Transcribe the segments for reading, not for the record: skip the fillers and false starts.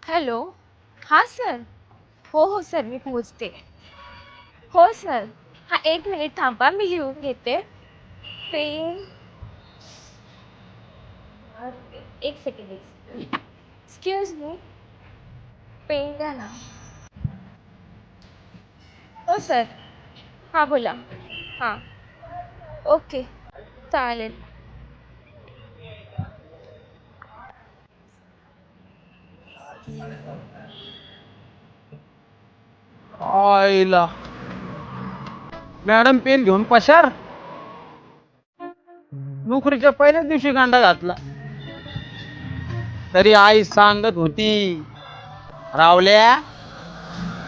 Hello. हां sir. हो sir, मी पोहोचते. हो सर. हां, एक मिनिट थांबा, मी लिहून घेते. पेन. एक सेकंड. Excuse me. पेन द्या ना. हो सर. हां, बोला. हां. ओके. चालेल. आईला मॅडम पेन घेऊन पशार नोकरीच्या पहिल्याच दिवशी गांडा घातला. तरी आई सांगत होती, रावल्या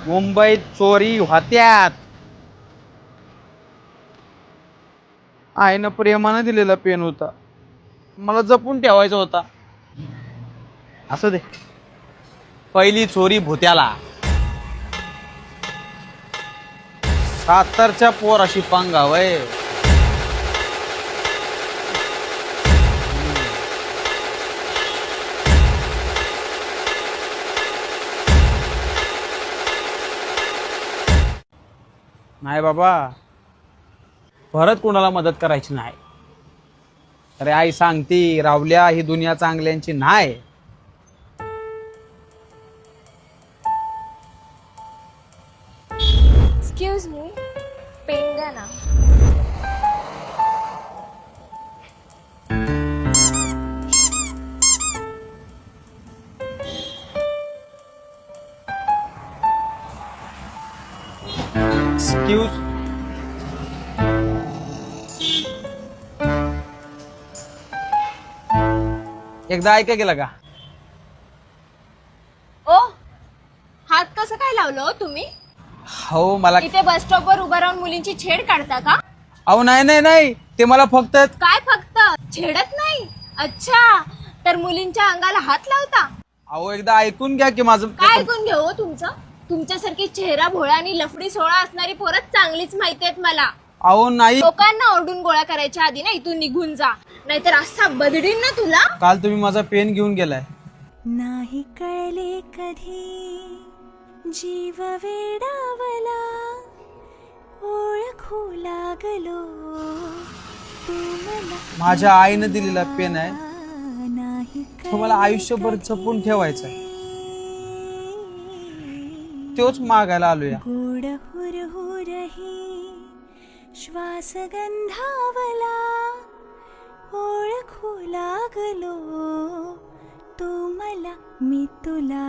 मुंबईत चोरी होत्यात. आईनं प्रेमानं दिलेला पेन होता, मला जपून ठेवायचा होता. असू दे, पहिली चोरी भुत्याला. सातारच्या पोराशी पंगा वय. नाही बाबा, परत कोणाला मदत करायची नाही. अरे आई सांगती, रावल्या ही दुनिया चांगल्यांची नाही. Excuse me. पेन द्या ना. एक्सक्यूज. एकदा ऐका गेला का? ओ, हात कसं काय लावलं हो तुम्ही? हो मला. इथे बस स्टॉपवर उभा राहून मुलींची छेड काढता का? अहो नाही नाही नाही, ते मला फक्त. काय फक्त छेडत नाही? अच्छा, तर मुलींच्या अंगाला हात लावता? अहो एकदा ऐकून घ्या की माझं. काय ऐकून घेऊ हो तुमचं? तुमच्यासारखी चेहरा भोळा आणि लफडी सोळा असणारी पोरं चांगलीच माहिती आहेत मला. अहो नाही, लोकांना ओरडून गोळा करायच्या आधी ना इथून निघून जा, नाहीतर असा बदडीन ना तुला. काल तुम्ही माझा पेन घेऊन गेलाय. नाही कळले कधी जीव वेडावला, ओळखू लागलो तू मला. माझ्या आईनं दिलेला पेन आहे, नाही तो मला आयुष्यभर जपून ठेवायचा आहे. तोच मागायला आलोया. गोड हुरहुरही श्वास गंधावला, ओळखू लागलो तू मला मी तुला.